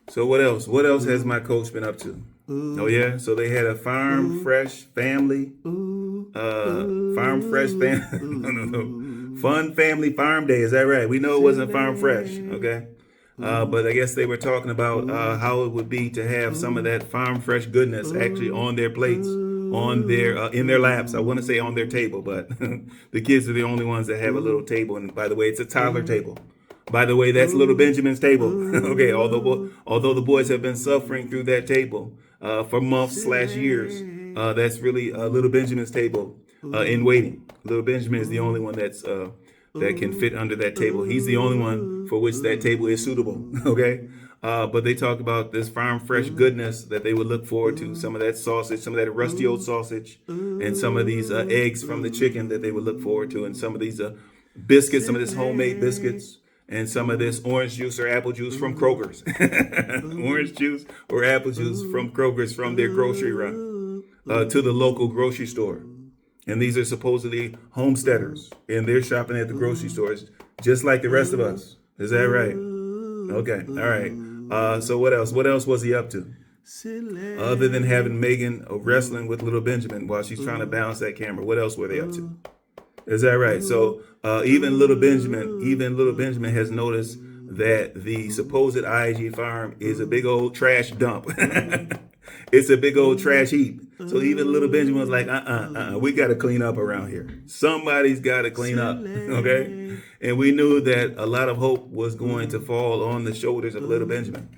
So what else? What else has my coach been up to? Oh yeah, so they had a farm fresh family, farm fresh fam, no, fun family farm day. Is that right? We know it wasn't farm fresh, okay? But I guess they were talking about how it would be to have some of that farm fresh goodness actually on their plates, on their in their laps. I want to say on their table, but the kids are the only ones that have a little table. And by the way, it's a toddler table. By the way, that's little Benjamin's table. Okay, although the boys have been suffering through that table for months/years, that's really little Benjamin's table in waiting. Little Benjamin is the only one that can fit under that table. He's the only one for which that table is suitable. Okay, but they talk about this farm fresh goodness that they would look forward to. Some of that sausage, some of that rusty old sausage, and some of these eggs from the chicken that they would look forward to, and some of these biscuits, some of this homemade biscuits, and some of this orange juice or apple juice from Kroger's. Orange juice or apple juice from Kroger's from their grocery run to the local grocery store. And these are supposedly homesteaders, and they're shopping at the grocery stores just like the rest of us. Is that right? Okay, all right. So what else? What else was he up to? Other than having Megan wrestling with little Benjamin while she's trying to balance that camera, what else were they up to? Is that right? So even little Benjamin has noticed that the supposed IAG farm is a big old trash dump. It's a big old trash heap. So even little Benjamin was like, we got to clean up around here. Somebody's got to clean up, okay? And we knew that a lot of hope was going to fall on the shoulders of little Benjamin,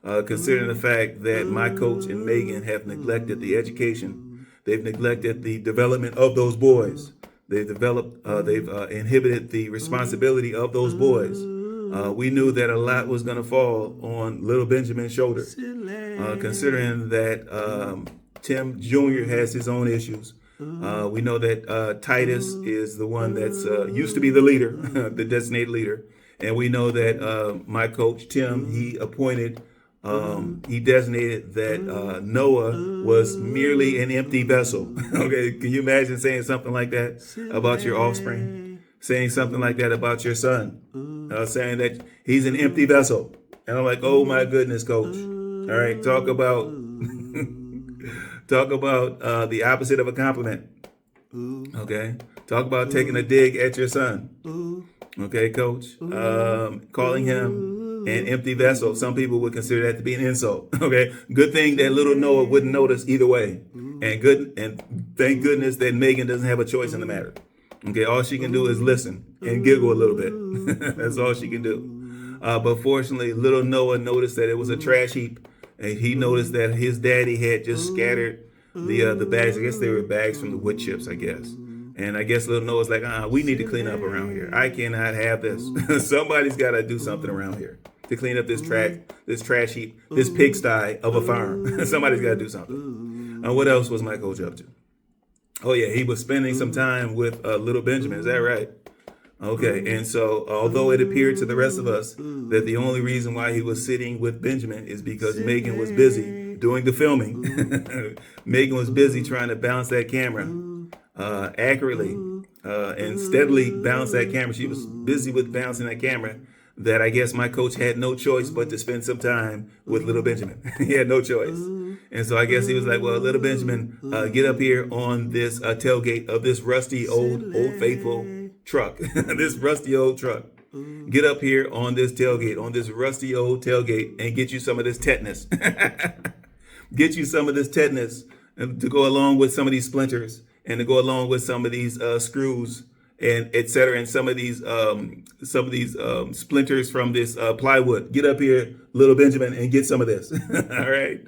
considering the fact that my coach and Megan have neglected the education. They've neglected the development of those boys. They've inhibited the responsibility of those boys. We knew that a lot was going to fall on little Benjamin's shoulder, considering that Tim Jr. has his own issues. We know that Titus is the one that's used to be the leader, the designated leader. And we know that my coach, Tim, he designated that Noah was merely an empty vessel. Okay, can you imagine saying something like that about your offspring? Saying something like that about your son? Saying that he's an empty vessel. And I'm like, oh my goodness, coach. All right, talk about the opposite of a compliment. Okay, talk about taking a dig at your son. Okay, coach, calling him an empty vessel. Some people would consider that to be an insult. Okay, good thing that little Noah wouldn't notice either way, and thank goodness that Megan doesn't have a choice in the matter. Okay, all she can do is listen and giggle a little bit. That's all she can do. But fortunately, little Noah noticed that it was a trash heap, and he noticed that his daddy had just scattered the bags. I guess they were bags from the wood chips, I guess. And I guess little Noah's like, we need to clean up around here. I cannot have this. Somebody's got to do something around here to clean up this trash heap, this pigsty of a farm. Somebody's got to do something. What else was my coach up to? Oh yeah, he was spending some time with little Benjamin. Is that right? Okay, and so although it appeared to the rest of us that the only reason why he was sitting with Benjamin is because Megan was busy doing the filming. Megan was busy trying to balance that camera accurately and steadily balance that camera. She was busy with balancing that camera that I guess my coach had no choice but to spend some time with little Benjamin. He had no choice. And so I guess he was like, well, little Benjamin, get up here on this tailgate of this rusty old faithful truck, this rusty old truck. Get up here on this tailgate, on this rusty old tailgate, and get you some of this tetanus. Get you some of this tetanus to go along with some of these splinters and to go along with some of these screws and et cetera, and some of these splinters from this plywood. Get up here, little Benjamin, and get some of this. All right.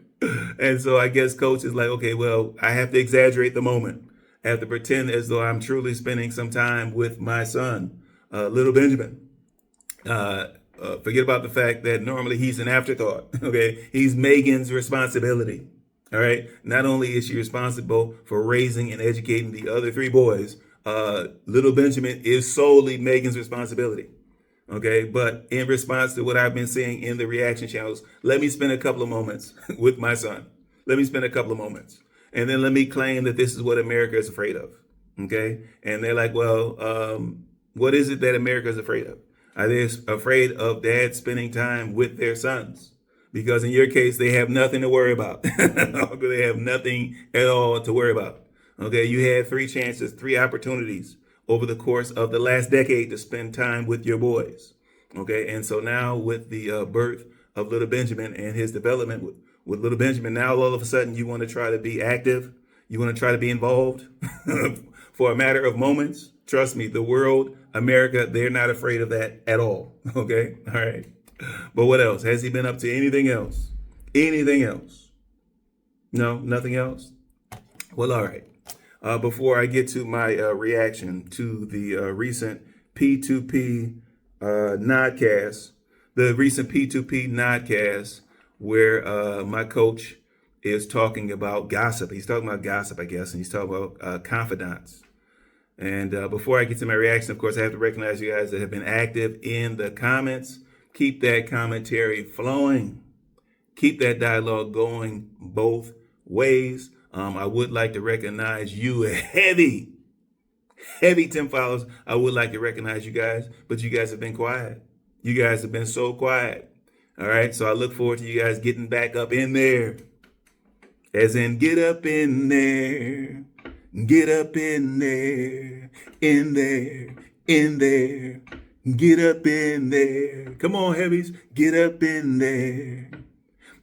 And so I guess coach is like, okay, well, I have to exaggerate the moment. I have to pretend as though I'm truly spending some time with my son, little Benjamin. Forget about the fact that normally he's an afterthought. Okay, he's Megan's responsibility. All right. Not only is she responsible for raising and educating the other three boys, little Benjamin is solely Megan's responsibility. Okay, but in response to what I've been seeing in the reaction channels, let me spend a couple of moments with my son. Let me spend a couple of moments. And then let me claim that this is what America is afraid of. Okay, and they're like, well, what is it that America is afraid of? Are they afraid of dads spending time with their sons? because in your case, they have nothing to worry about. They have nothing at all to worry about. Okay, you had 3 chances, 3 opportunities over the course of the last decade to spend time with your boys. Okay, and so now with the birth of little Benjamin and his development with little Benjamin, now all of a sudden you want to try to be active. You want to try to be involved for a matter of moments. Trust me, the world, America, they're not afraid of that at all. Okay, all right. But what else? Has he been up to anything else? Anything else? No, nothing else? Well, all right. Before I get to my reaction to the recent P2P nodcast, the recent P2P nodcast where my coach is talking about gossip. He's talking about gossip, I guess, and he's talking about confidants. And before I get to my reaction, of course, I have to recognize you guys that have been active in the comments. Keep that commentary flowing. Keep that dialogue going both ways. I would like to recognize you, heavy 10 followers. I would like to recognize you guys, but you guys have been quiet. You guys have been so quiet. All right. So I look forward to you guys getting back up in there. As in, get up in there. Get up in there. In there. In there. Get up in there. Come on, heavies. Get up in there.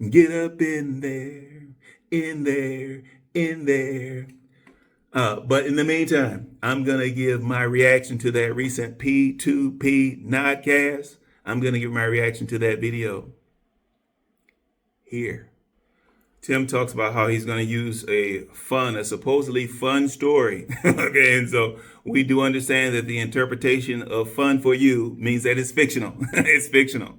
Get up in there. In there. In there. But in the meantime, I'm going to give my reaction to that recent P2P nodcast. I'm going to give my reaction to that video here. Tim talks about how he's going to use a supposedly fun story. Okay, and so we do understand that the interpretation of fun for you means that it's fictional. It's fictional.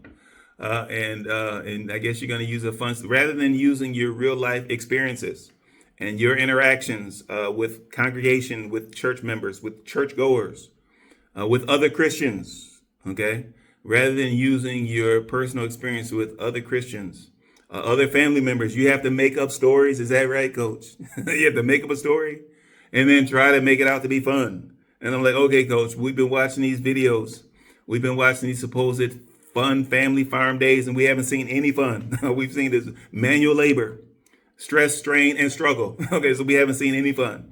And I guess you're going to use a fun, rather than using your real life experiences and your interactions with congregation, with church members, with churchgoers, with other Christians, okay? Rather than using your personal experience with other Christians, other family members, you have to make up stories. Is that right, Coach? You have to make up a story and then try to make it out to be fun. And I'm like, okay, Coach, we've been watching these videos. We've been watching these supposed fun family farm days, and we haven't seen any fun. We've seen this manual labor, stress, strain, and struggle. Okay, so we haven't seen any fun.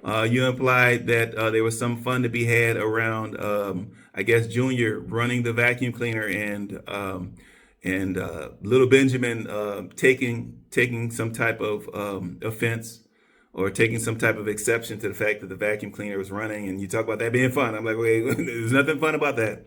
You implied that there was some fun to be had around, I guess, Junior running the vacuum cleaner and little Benjamin taking some type of offense or taking some type of exception to the fact that the vacuum cleaner was running. And you talk about that being fun. I'm like, okay, there's nothing fun about that.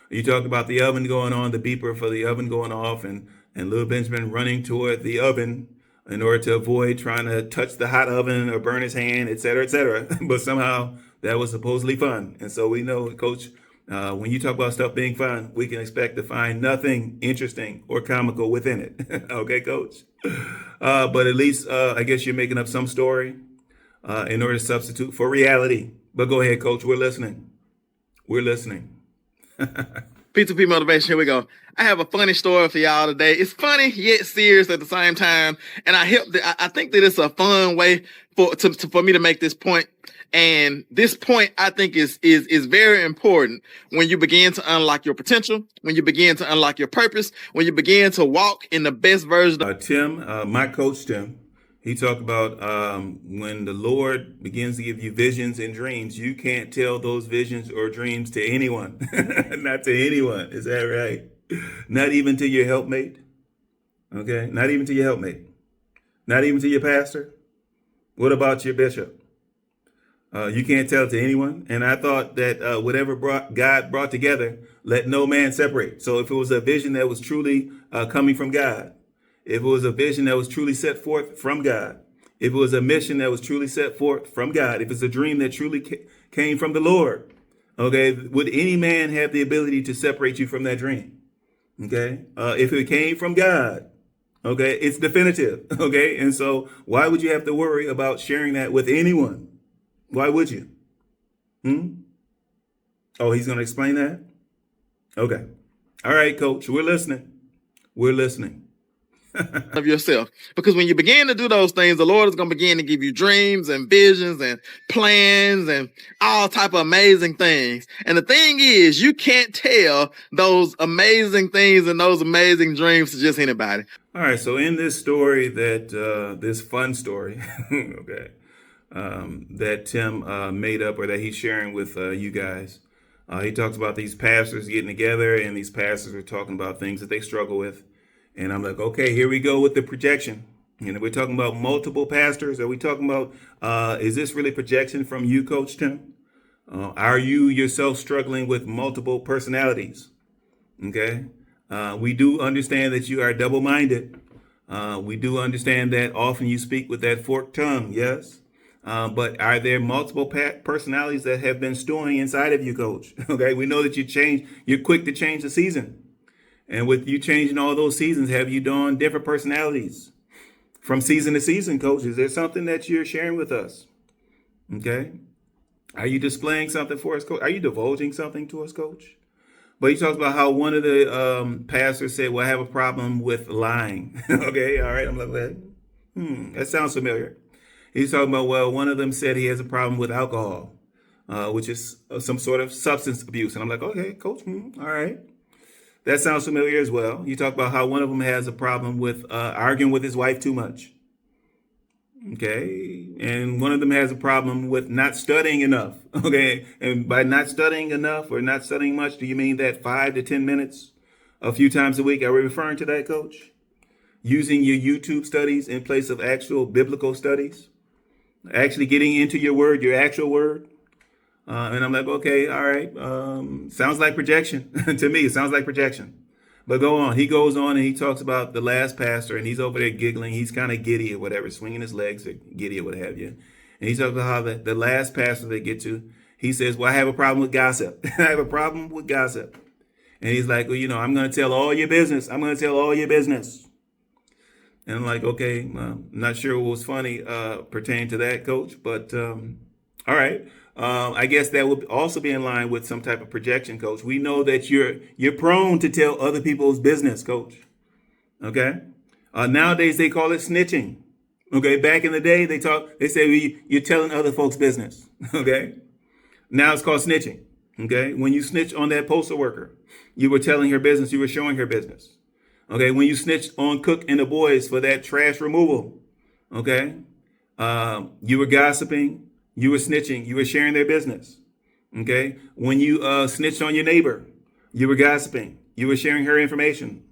You talk about the oven going on, the beeper for the oven going off, and little Benjamin running toward the oven in order to avoid trying to touch the hot oven or burn his hand, et cetera, et cetera. But somehow that was supposedly fun. And so we know, Coach, when you talk about stuff being fun, we can expect to find nothing interesting or comical within it. Okay, Coach? But at least I guess you're making up some story in order to substitute for reality. But go ahead, Coach. We're listening. We're listening. P2P motivation. Here we go. I have a funny story for y'all today. It's funny yet serious at the same time, and I think that it's a fun way for me to make this point. And this point, I think, is very important when you begin to unlock your potential, when you begin to unlock your purpose, when you begin to walk in the best version of Tim, my coach, Tim, he talked about when the Lord begins to give you visions and dreams, you can't tell those visions or dreams to anyone. Not to anyone. Is that right? Not even to your helpmate. Okay? Not even to your helpmate. Not even to your pastor. What about your bishop? You can't tell it to anyone. And I thought that whatever God brought together, let no man separate. So if it was a vision that was truly coming from God, if it was a vision that was truly set forth from God, if it was a mission that was truly set forth from God, if it's a dream that truly came from the Lord, okay, would any man have the ability to separate you from that dream? Okay, if it came from God, okay, it's definitive. Okay, and so why would you have to worry about sharing that with anyone? Why would you? Oh, he's going to explain that? Okay. All right, Coach, we're listening. We're listening. of yourself. Because when you begin to do those things, the Lord is going to begin to give you dreams and visions and plans and all type of amazing things. And the thing is, you can't tell those amazing things and those amazing dreams to just anybody. All right, so in this story this fun story, okay, that Tim made up, or that he's sharing with you guys, he talks about these pastors getting together, and these pastors are talking about things that they struggle with. And I'm like, okay, here we go with the projection. And we're talking about multiple pastors. Are we talking about, is this really projection from you, Coach Tim? Are you yourself struggling with multiple personalities? Okay. We do understand that you are double-minded. We do understand that often you speak with that forked tongue, yes? But are there multiple personalities that have been stewing inside of you, Coach? Okay, we know that you're quick to change the season. And with you changing all those seasons, have you done different personalities from season to season, Coach? Is there something that you're sharing with us? Okay. Are you displaying something for us, Coach? Are you divulging something to us, Coach? But he talks about how one of the pastors said, well, I have a problem with lying. Okay, all right. I'm like, that sounds familiar. He's talking about, well, one of them said he has a problem with alcohol, which is some sort of substance abuse. And I'm like, okay, Coach, all right. That sounds familiar as well. You talk about how one of them has a problem with arguing with his wife too much. Okay. And one of them has a problem with not studying enough. Okay. And by not studying enough or not studying much, do you mean that 5 to 10 minutes a few times a week? Are we referring to that, Coach? Using your YouTube studies in place of actual biblical studies? Actually getting into your word, your actual word? And I'm like, okay, all right. Sounds like projection. To me, it sounds like projection. But go on. He goes on and he talks about the last pastor, and he's over there giggling. He's kind of giddy or whatever, swinging his legs or giddy or what have you. And he talks about how the last pastor they get to, he says, well, I have a problem with gossip. I have a problem with gossip. And he's like, well, I'm going to tell all your business. I'm going to tell all your business. And I'm like, okay, I'm not sure what was funny pertaining to that, Coach. But all right. I guess that would also be in line with some type of projection, Coach. We know that you're prone to tell other people's business, Coach. Okay. Nowadays they call it snitching. Okay. Back in the day they say you're telling other folks' business. Okay. Now it's called snitching. Okay. When you snitch on that postal worker, you were telling her business. You were showing her business. Okay. When you snitched on Cook and the boys for that trash removal. Okay. You were gossiping. You were snitching. You were sharing their business. Okay. When you snitched on your neighbor, you were gossiping. You were sharing her information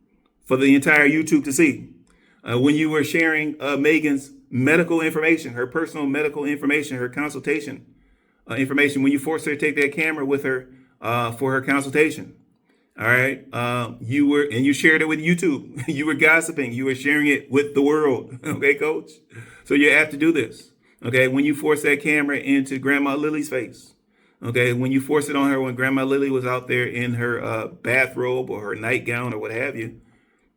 for the entire YouTube to see. When you were sharing Megan's medical information, her personal medical information, her consultation information, when you forced her to take that camera with her for her consultation. All right. You shared it with YouTube. You were gossiping. You were sharing it with the world. Okay, Coach. So you have to do this. Okay, when you force that camera into Grandma Lily's face. Okay, when you force it on her when Grandma Lily was out there in her bathrobe or her nightgown or what have you.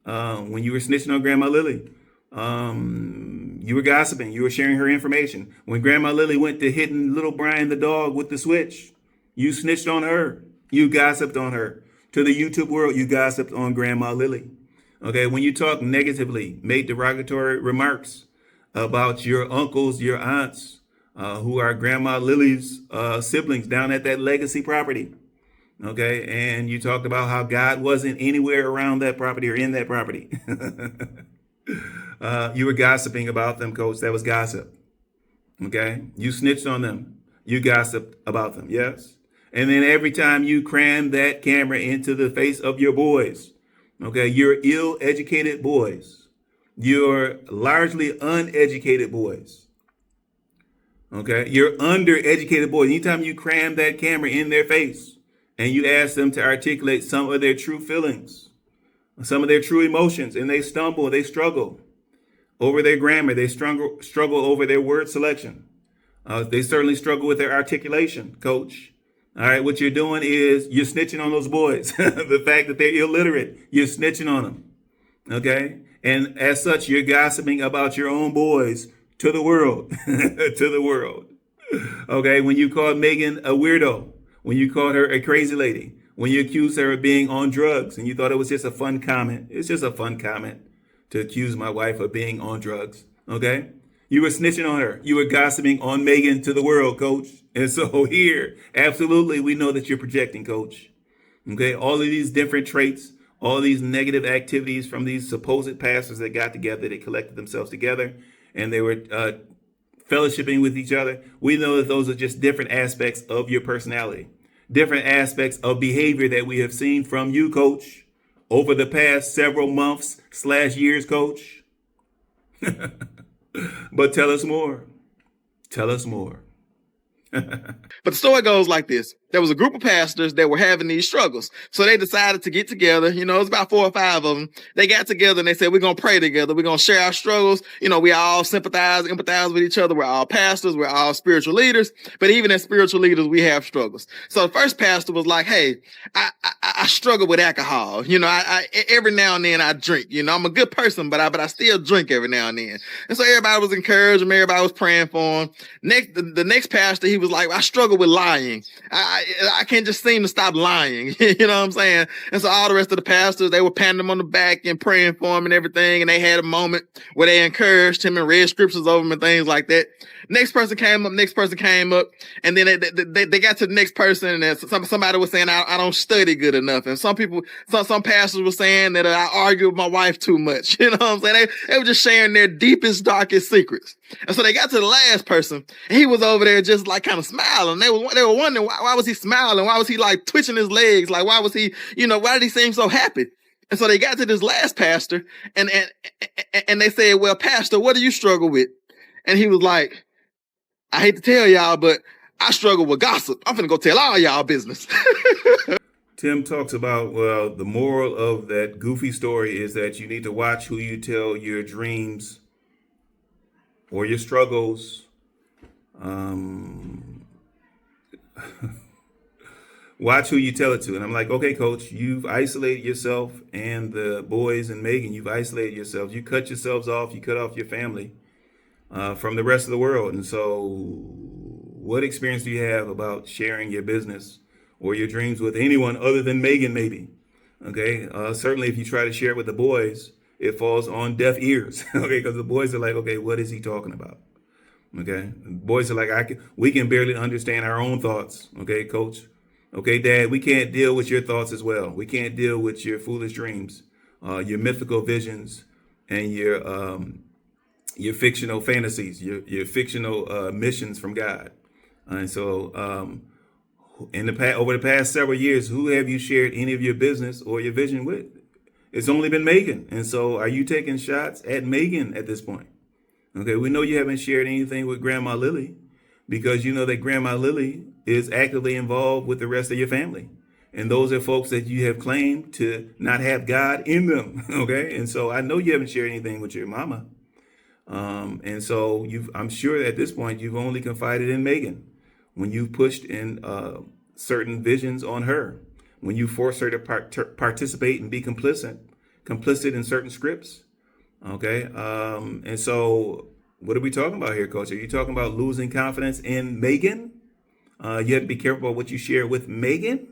When you were snitching on Grandma Lily, you were gossiping. You were sharing her information. When Grandma Lily went to hitting little Brian the dog with the switch, you snitched on her. You gossiped on her. To the YouTube world, you gossiped on Grandma Lily. Okay, when you talk negatively, made derogatory remarks about your uncles, your aunts, who are Grandma Lily's siblings down at that legacy property. Okay, and you talked about how God wasn't anywhere around that property or in that property. You were gossiping about them, Coach. That was gossip. Okay, you snitched on them. You gossiped about them, yes? And then every time you crammed that camera into the face of your boys, okay, your ill-educated boys, you're largely uneducated boys. Okay. You're undereducated boys. Anytime you cram that camera in their face and you ask them to articulate some of their true feelings, some of their true emotions, and they stumble, they struggle over their grammar, they struggle over their word selection. They certainly struggle with their articulation, Coach. All right. What you're doing is you're snitching on those boys. The fact that they're illiterate, you're snitching on them. Okay. And as such, you're gossiping about your own boys to the world, to the world. Okay. When you called Megan a weirdo, when you called her a crazy lady, when you accused her of being on drugs and you thought it was just a fun comment, it's just a fun comment to accuse my wife of being on drugs. Okay? You were snitching on her. You were gossiping on Megan to the world, coach. And so here, absolutely, we know that you're projecting, coach. Okay? All of these different traits, all of these negative activities from these supposed pastors that got together, they collected themselves together, and they were fellowshipping with each other. We know that those are just different aspects of your personality, different aspects of behavior that we have seen from you, coach, over the past several months/years, coach. But tell us more. Tell us more. But the story goes like this. There was a group of pastors that were having these struggles. So they decided to get together. You know, it's about 4 or 5 of them. They got together and they said, we're going to pray together. We're going to share our struggles. You know, we all empathize with each other. We're all pastors. We're all spiritual leaders. But even as spiritual leaders, we have struggles. So the first pastor was like, hey, I struggle with alcohol. You know, I every now and then I drink. You know, I'm a good person, but I still drink every now and then. And so everybody was encouraging him. Everybody was praying for him. The next pastor, he was like, I struggle with lying. I can't just seem to stop lying. You know what I'm saying? And so all the rest of the pastors, they were patting him on the back and praying for him and everything. And they had a moment where they encouraged him and read scriptures over him and things like that. Next person came up. And then they got to the next person, and somebody was saying, I don't study good enough. And some pastors were saying that I argue with my wife too much. You know what I'm saying? They were just sharing their deepest, darkest secrets. And so they got to the last person, and he was over there just like kind of smiling. They were wondering why was he smiling? Why was he like twitching his legs? Like, why was he, why did he seem so happy? And so they got to this last pastor, and they said, well, pastor, what do you struggle with? And he was like, I hate to tell y'all, but I struggle with gossip. I'm finna go tell all y'all business. Tim talks about, well, the moral of that goofy story is that you need to watch who you tell your dreams or your struggles. Watch who you tell it to. And I'm like, okay, coach, you've isolated yourself and the boys and Megan, you've isolated yourselves. You cut yourselves off. You cut off your family from the rest of the world. And so what experience do you have about sharing your business or your dreams with anyone other than Megan, maybe? Okay. Certainly if you try to share it with the boys, it falls on deaf ears. Okay. Because the boys are like, okay, what is he talking about? Okay. Boys are like, we can barely understand our own thoughts. Okay, coach. Okay, Dad, we can't deal with your thoughts as well. We can't deal with your foolish dreams, your mythical visions, and your fictional fantasies, your fictional missions from God. And so, over the past several years, who have you shared any of your business or your vision with? It's only been Megan. And so, are you taking shots at Megan at this point? Okay, we know you haven't shared anything with Grandma Lily, because you know that Grandma Lily is actively involved with the rest of your family. And those are folks that you have claimed to not have God in them. Okay. And so I know you haven't shared anything with your mama. And so I'm sure at this point you've only confided in Megan when you pushed in certain visions on her, when you forced her to participate and be complicit in certain scripts. Okay. And so what are we talking about here, Coach? Are you talking about losing confidence in Megan? You have to be careful about what you share with Megan,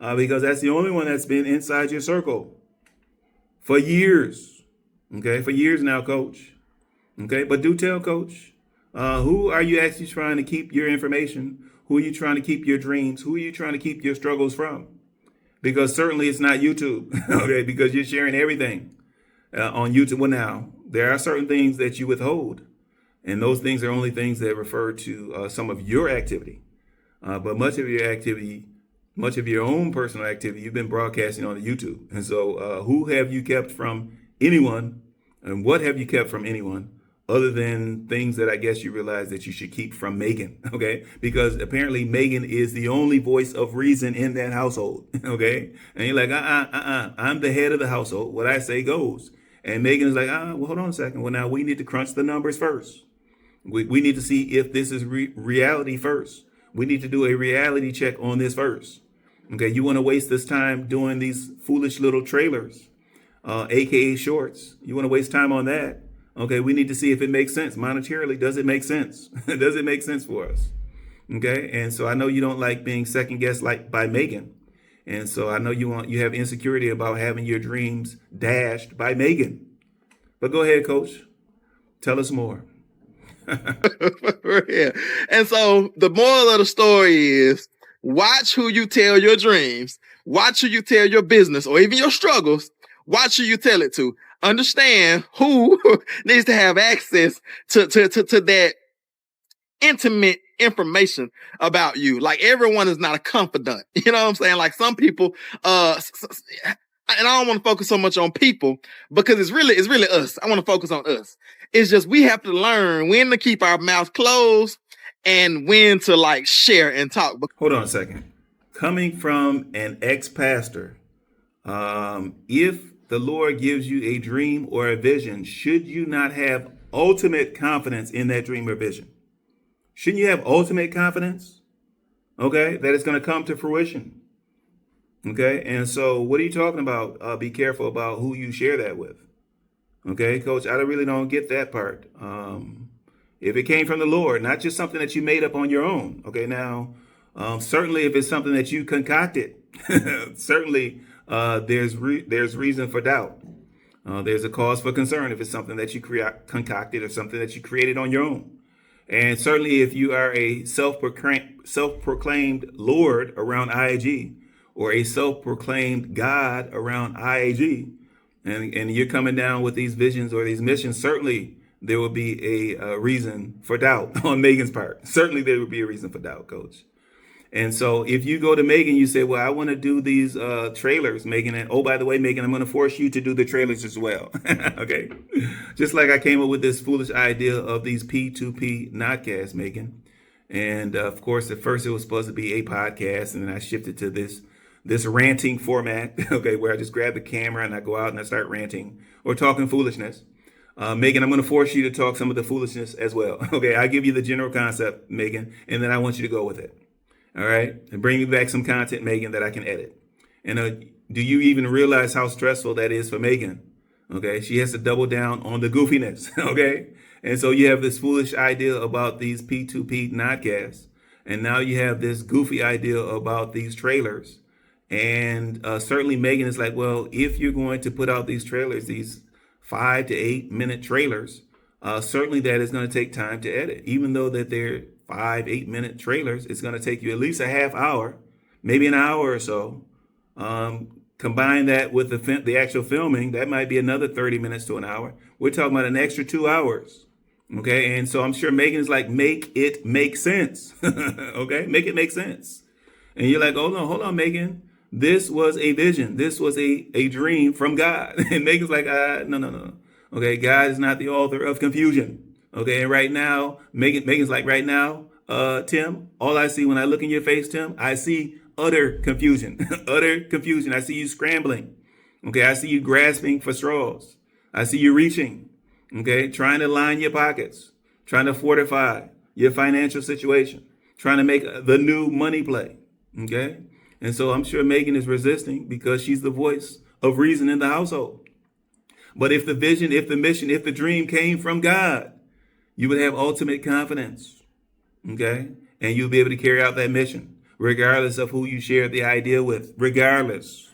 because that's the only one that's been inside your circle for years. Okay, for years now, Coach. Okay, but do tell, Coach, who are you actually trying to keep your information? Who are you trying to keep your dreams? Who are you trying to keep your struggles from? Because certainly it's not YouTube. Okay, because you're sharing everything on YouTube. Well, now there are certain things that you withhold, and those things are only things that refer to some of your activity. But much of your activity, much of your own personal activity, you've been broadcasting on YouTube. And so who have you kept from anyone, and what have you kept from anyone other than things that I guess you realize that you should keep from Megan? Okay, because apparently Megan is the only voice of reason in that household. Okay, and you're like, I'm the head of the household. What I say goes. And Megan is like, well, hold on a second. Well, now we need to crunch the numbers first. We need to see if this is reality first. We need to do a reality check on this first. Okay, you want to waste this time doing these foolish little trailers, aka shorts. You want to waste time on that. Okay, we need to see if it makes sense monetarily. Does it make sense? Does it make sense for us? Okay, and so I know you don't like being second guessed like by Megan, and so I know you have insecurity about having your dreams dashed by Megan. But go ahead, Coach. Tell us more. Yeah. And so the moral of the story is watch who you tell your dreams, watch who you tell your business or even your struggles, watch who you tell it to. Understand who needs to have access to that intimate information about you. Like everyone is not a confidant. You know what I'm saying? Like some people, and I don't want to focus so much on people because it's really us. I want to focus on us. It's just we have to learn when to keep our mouth closed and when to like share and talk. Hold on a second. Coming from an ex-pastor, if the Lord gives you a dream or a vision, should you not have ultimate confidence in that dream or vision? Shouldn't you have ultimate confidence? Okay, that it's going to come to fruition. Okay, and so what are you talking about? Be careful about who you share that with. Okay, Coach, I really don't get that part. If it came from the Lord, not just something that you made up on your own. Okay, now, certainly if it's something that you concocted, certainly there's reason for doubt. There's a cause for concern if it's something that you concocted or something that you created on your own. And certainly if you are a self-proclaimed Lord around IAG or a self-proclaimed God around IAG, and you're coming down with these visions or these missions, certainly there will be a reason for doubt on Megan's part. Certainly there would be a reason for doubt, Coach. And so if you go to Megan, you say, well, I want to do these trailers, Megan. And oh, by the way, Megan, I'm going to force you to do the trailers as well. Okay. Just like I came up with this foolish idea of these P2P notcasts, Megan. And of course, at first it was supposed to be a podcast. And then I shifted to this ranting format, okay, where I just grab the camera and I go out and I start ranting or talking foolishness. Megan, I'm going to force you to talk some of the foolishness as well. Okay. I give you the general concept, Megan, and then I want you to go with it. All right. And bring me back some content, Megan, that I can edit. And do you even realize how stressful that is for Megan? Okay. She has to double down on the goofiness. Okay. And so you have this foolish idea about these P2P notcasts. And now you have this goofy idea about these trailers. And certainly Megan is like, well, if you're going to put out these trailers, these 5 to 8 minute trailers, certainly that is going to take time to edit, even though that they're 5-8 minute trailers. It's going to take you at least a half hour, maybe an hour or so. Combine that with the actual filming, that might be another 30 minutes to an hour. We're talking about an extra 2 hours. Okay. And so I'm sure Megan is like, make it make sense. Okay. Make it make sense. And you're like, oh no, hold on, Megan. This was a vision. This was a dream from God. And Megan's like, no. Okay. God is not the author of confusion. Okay, and right now, Megan's like, right now, Tim, all I see when I look in your face, Tim, I see utter confusion, utter confusion. I see you scrambling. Okay, I see you grasping for straws. I see you reaching, okay, trying to line your pockets, trying to fortify your financial situation, trying to make the new money play, okay? And so I'm sure Megan is resisting because she's the voice of reason in the household. But if the vision, if the mission, if the dream came from God, you would have ultimate confidence, okay? And you'll be able to carry out that mission, regardless of who you share the idea with, regardless.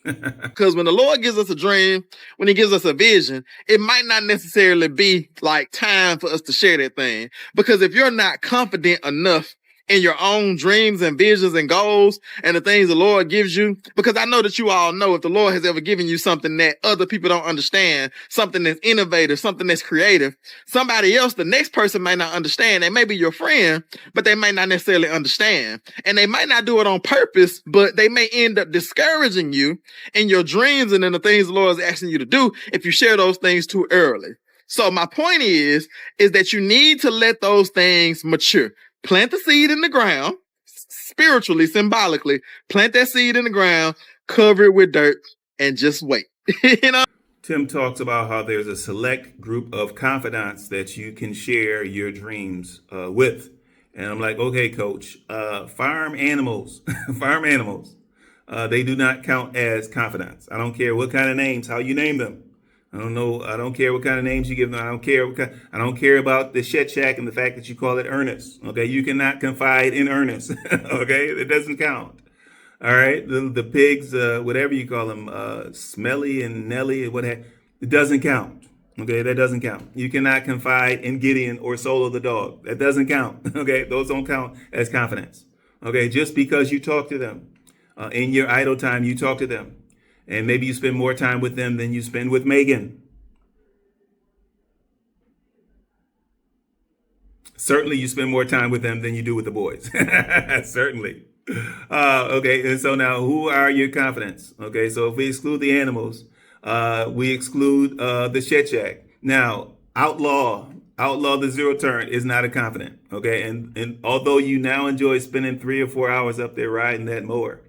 Because when the Lord gives us a dream, when he gives us a vision, it might not necessarily be like time for us to share that thing. Because if you're not confident enough in your own dreams and visions and goals and the things the Lord gives you, because I know that you all know if the Lord has ever given you something that other people don't understand, something that's innovative, something that's creative, somebody else, the next person might not understand. They may be your friend, but they might not necessarily understand. And they might not do it on purpose, but they may end up discouraging you in your dreams and in the things the Lord is asking you to do if you share those things too early. So my point is that you need to let those things mature. Plant the seed in the ground, spiritually, symbolically, plant that seed in the ground, cover it with dirt, and just wait. You know? Tim talks about how there's a select group of confidants that you can share your dreams with. And I'm like, okay, Coach, farm animals, they do not count as confidants. I don't care what kind of names, how you name them. I don't know. I don't care what kind of names you give them. I don't care. I don't care about the shed shack and the fact that you call it Ernest. Okay. You cannot confide in Ernest. Okay. It doesn't count. All right. The pigs, whatever you call them, Smelly and Nelly, It doesn't count. Okay, that doesn't count. You cannot confide in Gideon or Solo the dog. That doesn't count. Okay, those don't count as confidence. Okay, just because you talk to them in your idle time, you talk to them, and maybe you spend more time with them than you spend with Megan. Certainly, you spend more time with them than you do with the boys. Certainly. Okay, and so now, who are your confidants? Okay, so if we exclude the animals, we exclude the Shet Shack. Now, outlaw the zero turn is not a confident. Okay, and although you now enjoy spending 3 or 4 hours up there riding that mower,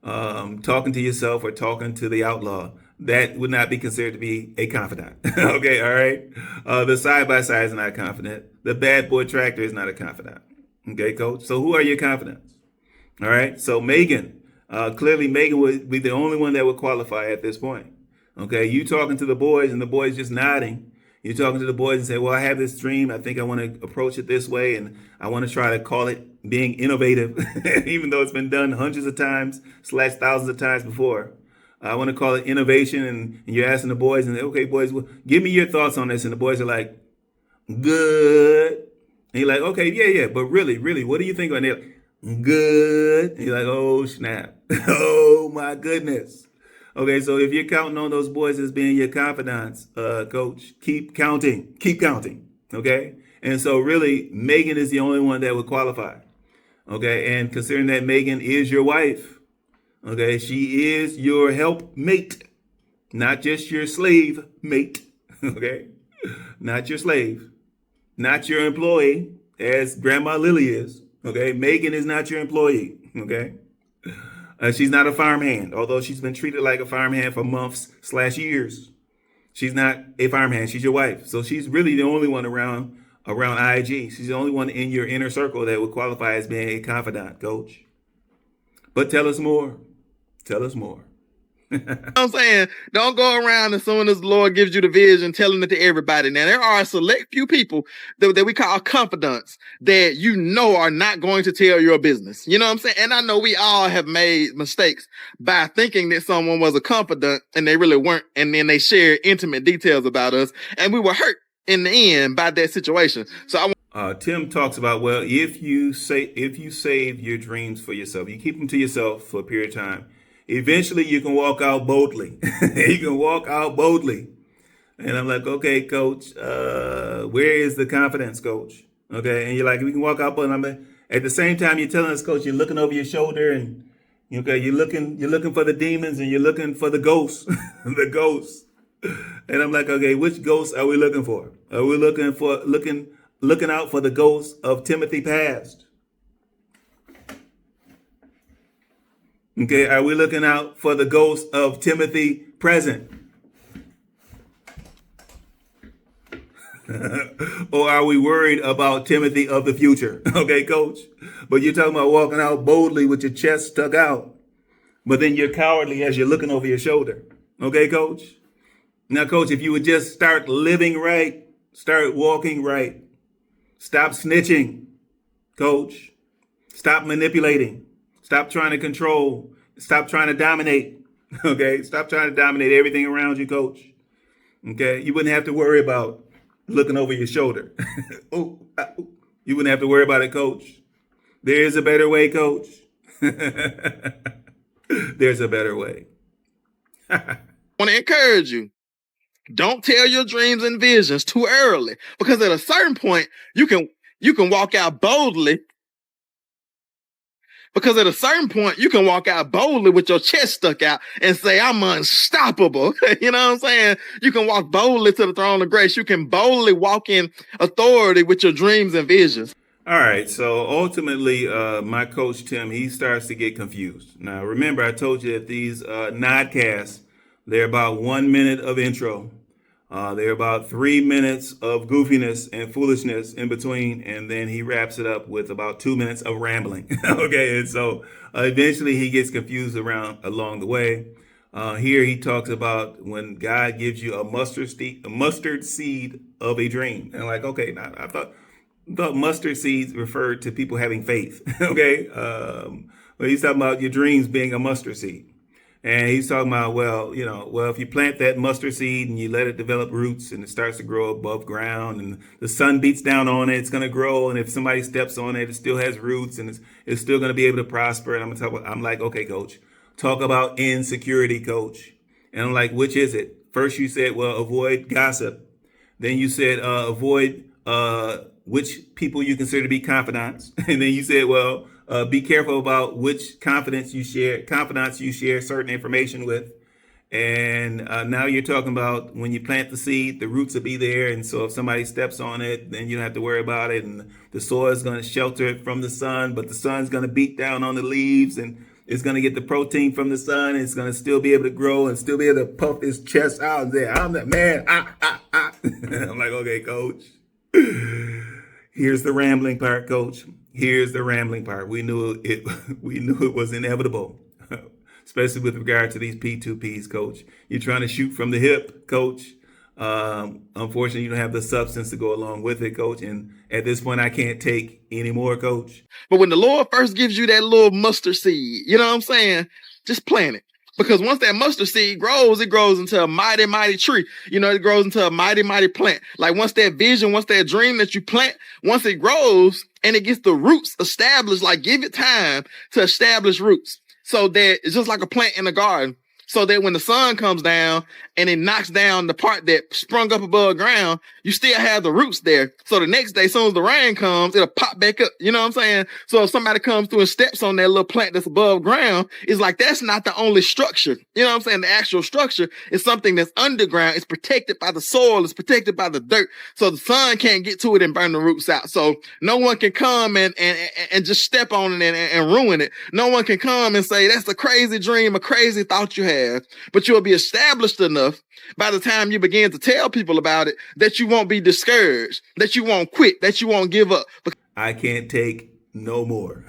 talking to yourself or talking to the outlaw, that would not be considered to be a confidant. Okay, all right. The side by side is not a confidant. The bad boy tractor is not a confidant. Okay, coach. So who are your confidants? All right. So Megan, clearly Megan would be the only one that would qualify at this point. Okay, you talking to the boys and the boys just nodding. You're talking to the boys and say, well, I have this dream. I think I want to approach it this way. And I want to try to call it being innovative, even though it's been done hundreds of times / thousands of times before. I want to call it innovation. And you're asking the boys, and okay, boys, well, give me your thoughts on this. And the boys are like, good. And you're like, okay, yeah. But really, what do you think? And they're like, good. And you're like, oh, snap. Oh, my goodness. Okay, so if you're counting on those boys as being your confidants, coach, keep counting. Okay? And so really, Megan is the only one that would qualify. Okay, and considering that Megan is your wife, okay, she is your helpmate, not just your slave mate. Okay? Not your slave, not your employee, as Grandma Lily is. Okay, Megan is not your employee. Okay, she's not a farmhand, although she's been treated like a farmhand for months / years. She's not a farmhand. She's your wife, so she's really the only one around IAG. She's the only one in your inner circle that would qualify as being a confidant, coach. But tell us more. Tell us more. You know what I'm saying? Don't go around as soon as the Lord gives you the vision, telling it to everybody. Now, there are a select few people that we call confidants that you know are not going to tell your business. You know what I'm saying? And I know we all have made mistakes by thinking that someone was a confidant and they really weren't. And then they shared intimate details about us. And we were hurt in the end by that situation. So Tim talks about, well, if you save your dreams for yourself, you keep them to yourself for a period of time, eventually you can walk out boldly. You can walk out boldly. And I'm like, okay, coach, where is the confidence, coach? Okay. And you're like, we can walk out boldly. I'm like, at the same time, you're telling us, coach, you're looking over your shoulder and okay, you're looking for the demons and you're looking for the ghosts, the ghosts. And I'm like, okay, which ghosts are we looking for? Are we looking out for the ghosts of Timothy past? Okay, are we looking out for the ghost of Timothy present? Or are we worried about Timothy of the future? Okay, coach. But you're talking about walking out boldly with your chest stuck out, but then you're cowardly as you're looking over your shoulder. Okay, coach? Now, coach, if you would just start living right, start walking right, stop snitching, coach. Stop manipulating. Stop trying to control. Stop trying to dominate. Okay? Stop trying to dominate everything around you, coach. Okay? You wouldn't have to worry about looking over your shoulder. You wouldn't have to worry about it, coach. There's a better way, coach. There's a better way. I want to encourage you. Don't tell your dreams and visions too early, because at a certain point, you can walk out boldly. Because at a certain point, you can walk out boldly with your chest stuck out and say, I'm unstoppable. You know what I'm saying? You can walk boldly to the throne of grace. You can boldly walk in authority with your dreams and visions. All right. So ultimately, my coach, Tim, he starts to get confused. Now, remember, I told you that these nodcasts, they're about 1 minute of intro. They're about 3 minutes of goofiness and foolishness in between, and then he wraps it up with about 2 minutes of rambling. Okay, and so eventually he gets confused along the way. Here he talks about when God gives you a mustard seed of a dream, and like, okay, now I thought mustard seeds referred to people having faith. Okay, but he's talking about your dreams being a mustard seed. And he's talking about, well, if you plant that mustard seed and you let it develop roots and it starts to grow above ground and the sun beats down on it, it's going to grow. And if somebody steps on it, it still has roots and it's still going to be able to prosper. And I'm like, okay, coach, talk about insecurity, coach. And I'm like, which is it? First you said, well, avoid gossip. Then you said, avoid which people you consider to be confidants. And then you said, well, be careful about which confidants you share certain information with. And now you're talking about when you plant the seed, the roots will be there. And so if somebody steps on it, then you don't have to worry about it. And the soil is going to shelter it from the sun, but the sun's going to beat down on the leaves and it's going to get the protein from the sun. And it's going to still be able to grow and still be able to puff its chest out and say, I'm the man. I'm like, okay, coach. Here's the rambling part, coach. Here's the rambling part. We knew it. We knew it was inevitable, especially with regard to these P2Ps, coach. You're trying to shoot from the hip, coach. Unfortunately, you don't have the substance to go along with it, coach. And at this point, I can't take any more, coach. But when the Lord first gives you that little mustard seed, you know what I'm saying? Just plant it. Because once that mustard seed grows, it grows into a mighty, mighty tree. It grows into a mighty, mighty plant. Like once that vision, once that dream that you plant, once it grows and it gets the roots established, like give it time to establish roots. So that it's just like a plant in the garden. So that when the sun comes down and it knocks down the part that sprung up above ground, you still have the roots there. So the next day, as soon as the rain comes, it'll pop back up. You know what I'm saying? So if somebody comes through and steps on that little plant that's above ground, it's like that's not the only structure. You know what I'm saying? The actual structure is something that's underground. It's protected by the soil. It's protected by the dirt. So the sun can't get to it and burn the roots out. So no one can come and just step on it and ruin it. No one can come and say, that's a crazy dream, a crazy thought you had. But you'll be established enough by the time you begin to tell people about it that you won't be discouraged, that you won't quit, that you won't give up. I can't take no more.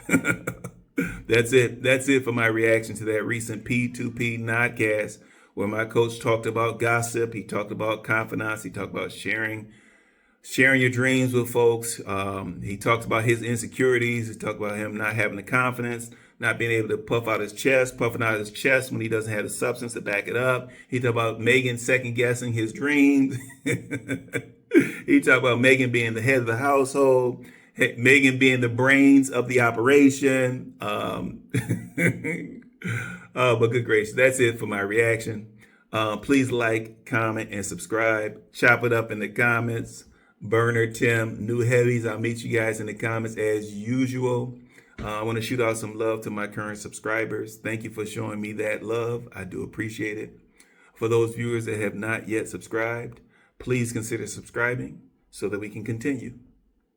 That's it. That's it for my reaction to that recent P2P nodcast where my coach talked about gossip. He talked about confidants. He talked about sharing your dreams with folks. He talked about his insecurities. He talked about him not having the confidence, not being able to puffing out his chest when he doesn't have the substance to back it up. He talked about Megan second guessing his dreams. He talked about Megan being the head of the household, Megan being the brains of the operation. But good gracious, that's it for my reaction. Please like, comment, and subscribe. Chop it up in the comments. Burner Tim, new heavies. I'll meet you guys in the comments as usual. I want to shoot out some love to my current subscribers. Thank you for showing me that love. I do appreciate it. For those viewers that have not yet subscribed, please consider subscribing so that we can continue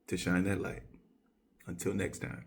to shine that light. Until next time.